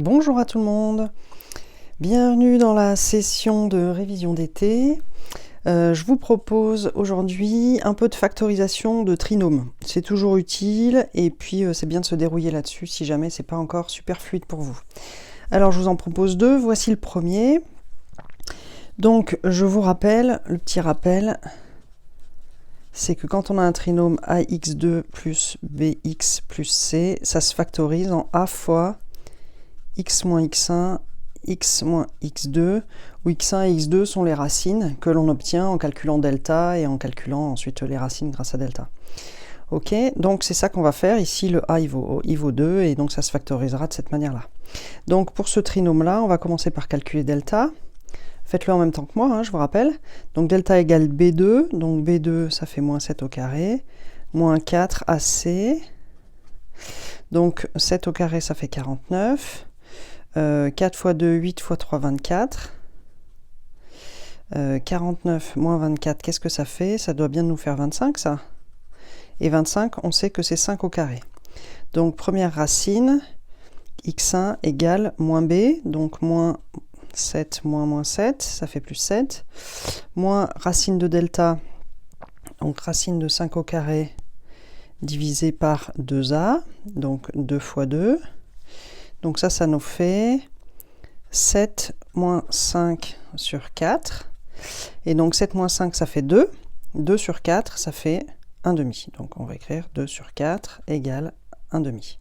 Bonjour à tout le monde, bienvenue dans la session de révision d'été. Je vous propose aujourd'hui un peu de factorisation de trinômes. C'est toujours utile et puis c'est bien de se dérouiller là-dessus si jamais c'est pas encore super fluide pour vous. Alors je vous en propose deux, voici le premier. Donc je vous rappelle, le petit rappel, c'est que quand on a un trinôme ax2 plus bx plus c, ça se factorise en a fois x moins x1, x moins x2, où x1 et x2 sont les racines que l'on obtient en calculant delta et en calculant ensuite les racines grâce à delta. Ok, donc c'est ça qu'on va faire. Ici, le a, il vaut 2, et donc ça se factorisera de cette manière-là. Donc pour ce trinôme-là, on va commencer par calculer delta. Faites-le en même temps que moi, hein, je vous rappelle. Donc delta égale B2, donc B2, ça fait moins 7 au carré, moins 4 AC. Donc 7 au carré, ça fait 49. 4 fois 2, 8 fois 3, 24. 49 moins 24, qu'est-ce que ça fait? Ça doit bien nous faire 25, ça. Et 25, on sait que c'est 5 au carré. Donc, première racine, x1 égale moins b, donc moins 7 moins 7, ça fait plus 7. Moins racine de delta, donc racine de 5 au carré, divisé par 2a, donc 2 fois 2. Donc ça nous fait 7 moins 5 sur 4. Et donc 7 moins 5, ça fait 2. 2 sur 4, ça fait 1 demi. Donc on va écrire 2 sur 4 égale 1 demi.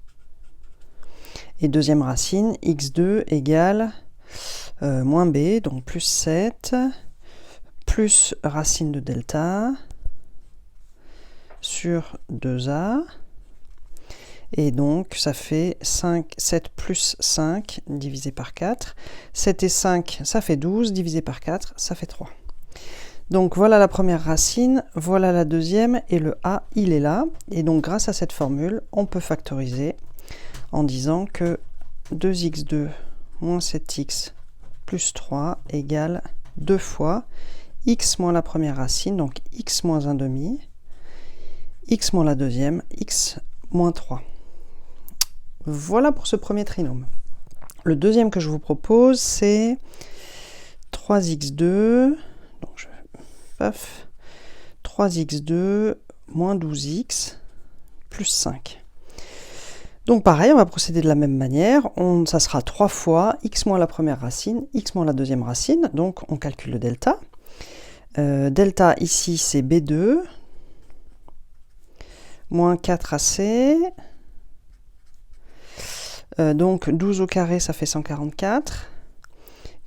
Et deuxième racine, x2 égale moins b, donc plus 7, plus racine de delta sur 2a. Et donc, ça fait 7 plus 5 divisé par 4. 7 et 5, ça fait 12, divisé par 4, ça fait 3. Donc, voilà la première racine, voilà la deuxième, et le a, il est là. Et donc, grâce à cette formule, on peut factoriser en disant que 2x2 moins 7x plus 3 égale 2 fois x moins la première racine, donc x moins 1 demi, x moins la deuxième, x moins 3. Voilà pour ce premier trinôme. Le deuxième que je vous propose, c'est 3x2, donc 3x2 moins 12x plus 5. Donc pareil, on va procéder de la même manière. Ça sera 3 fois x moins la première racine, x moins la deuxième racine. Donc on calcule le delta. Delta ici, c'est B2, moins 4AC. Donc 12 au carré, ça fait 144.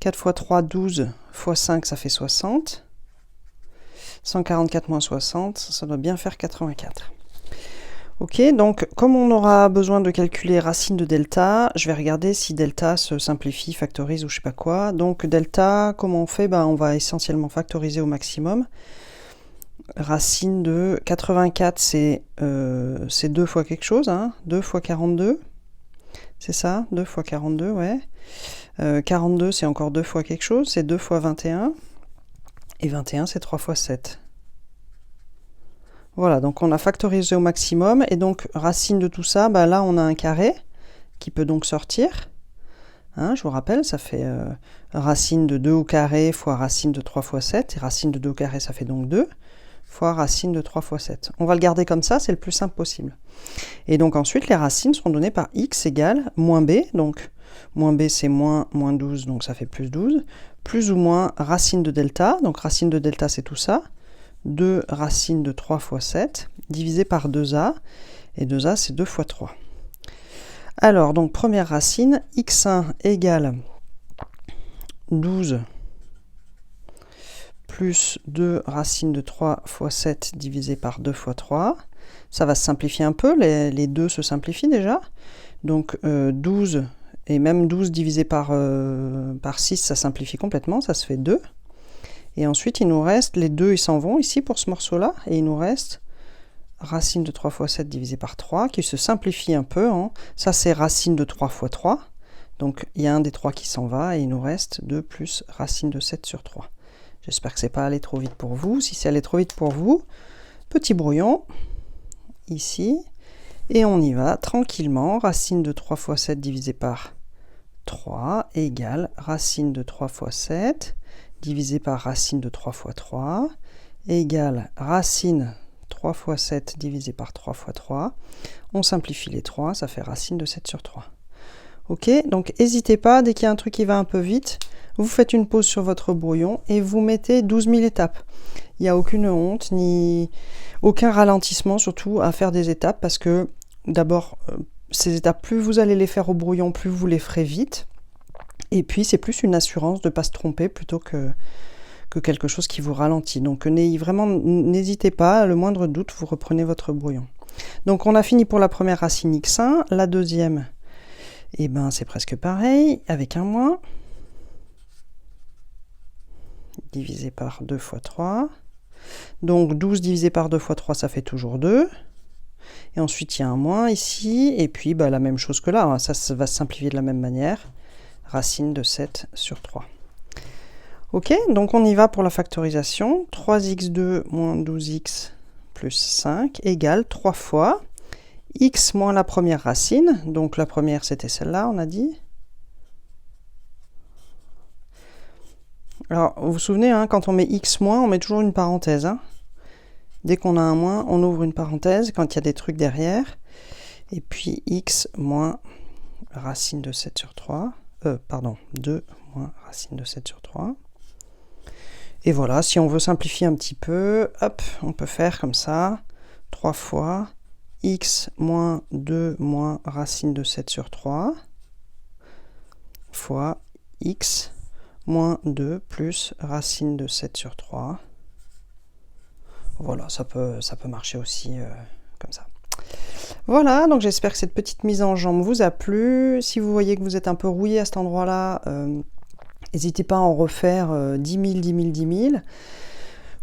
4 fois 3, 12 fois 5, ça fait 60. 144 moins 60, ça doit bien faire 84. Ok, donc comme on aura besoin de calculer racine de delta, je vais regarder si delta se simplifie, factorise ou je sais pas quoi. Donc delta, comment on fait? On va essentiellement factoriser au maximum. Racine de 84, c'est 2 fois quelque chose, hein, 2 fois 42. C'est ça, 2 fois 42, ouais. 42, c'est encore 2 fois quelque chose, c'est 2 fois 21. Et 21, c'est 3 fois 7. Voilà, donc on a factorisé au maximum. Et donc, racine de tout ça, là, on a un carré qui peut donc sortir. Hein, je vous rappelle, ça fait racine de 2 au carré fois racine de 3 fois 7. Et racine de 2 au carré, ça fait donc 2 fois racine de 3 fois 7. On va le garder comme ça, c'est le plus simple possible. Et donc ensuite, les racines seront données par x égale moins b. Donc, moins b, c'est moins 12, donc ça fait plus 12. Plus ou moins racine de delta. Donc, racine de delta, c'est tout ça. 2 racine de 3 fois 7, divisé par 2a. Et 2a, c'est 2 fois 3. Alors, donc, première racine, x1 égale 12 plus 2 racine de 3 fois 7 divisé par 2 fois 3. Ça va se simplifier un peu, les deux se simplifient déjà. Donc 12, et même 12 divisé par 6, ça simplifie complètement, ça se fait 2. Et ensuite, il nous reste, les 2, ils s'en vont ici pour ce morceau-là, et il nous reste racine de 3 fois 7 divisé par 3, qui se simplifie un peu. Hein. Ça, c'est racine de 3 fois 3. Donc, il y a un des 3 qui s'en va, et il nous reste 2 plus racine de 7 sur 3. J'espère que c'est pas allé trop vite pour vous. Si c'est allé trop vite pour vous, petit brouillon, ici, et on y va tranquillement. Racine de 3 fois 7 divisé par 3 égale racine de 3 fois 7 divisé par racine de 3 fois 3 égale racine 3 fois 7 divisé par 3 fois 3. On simplifie les 3, ça fait racine de 7 sur 3. Ok, donc n'hésitez pas, dès qu'il y a un truc qui va un peu vite, vous faites une pause sur votre brouillon et vous mettez 12 000 étapes. Il n'y a aucune honte, ni aucun ralentissement surtout à faire des étapes parce que d'abord, ces étapes, plus vous allez les faire au brouillon, plus vous les ferez vite. Et puis c'est plus une assurance de ne pas se tromper plutôt que quelque chose qui vous ralentit. Donc vraiment, n'hésitez pas, le moindre doute, vous reprenez votre brouillon. Donc on a fini pour la première racine x1, la deuxième, et ben c'est presque pareil, avec un moins, divisé par 2 fois 3. Donc 12 divisé par 2 fois 3, ça fait toujours 2. Et ensuite, il y a un moins ici, et puis la même chose que là, hein, ça va se simplifier de la même manière. Racine de 7 sur 3. Ok, donc on y va pour la factorisation. 3x2 moins 12x plus 5 égale 3 fois x moins la première racine. Donc la première, c'était celle-là, on a dit. Alors, vous vous souvenez, hein, quand on met x moins, on met toujours une parenthèse. Hein. Dès qu'on a un moins, on ouvre une parenthèse quand il y a des trucs derrière. Et puis x moins racine de 7 sur 3. 2 moins racine de 7 sur 3. Et voilà, si on veut simplifier un petit peu, hop, on peut faire comme ça. 3 fois x moins 2 moins racine de 7 sur 3 fois x moins 2 plus racine de 7 sur 3. Voilà, ça peut marcher aussi comme ça. Voilà, donc j'espère que cette petite mise en jambe vous a plu. Si vous voyez que vous êtes un peu rouillé à cet endroit-là, n'hésitez pas à en refaire 10 000, 10 000, 10 000.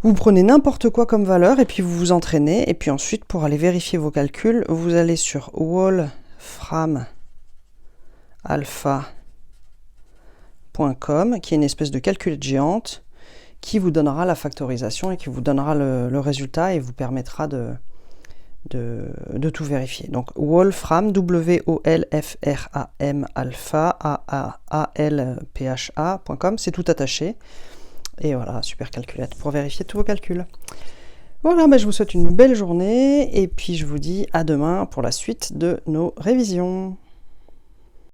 Vous prenez n'importe quoi comme valeur et puis vous vous entraînez. Et puis ensuite, pour aller vérifier vos calculs, vous allez sur wolframalpha.com, qui est une espèce de calculette géante qui vous donnera la factorisation et qui vous donnera le résultat et vous permettra de tout vérifier. Donc Wolfram, W-O-L-F-R-A-M, alpha, A-A-L-P-H-A.com, c'est tout attaché. Et voilà, super calculette pour vérifier tous vos calculs. Voilà, je vous souhaite une belle journée et puis je vous dis à demain pour la suite de nos révisions.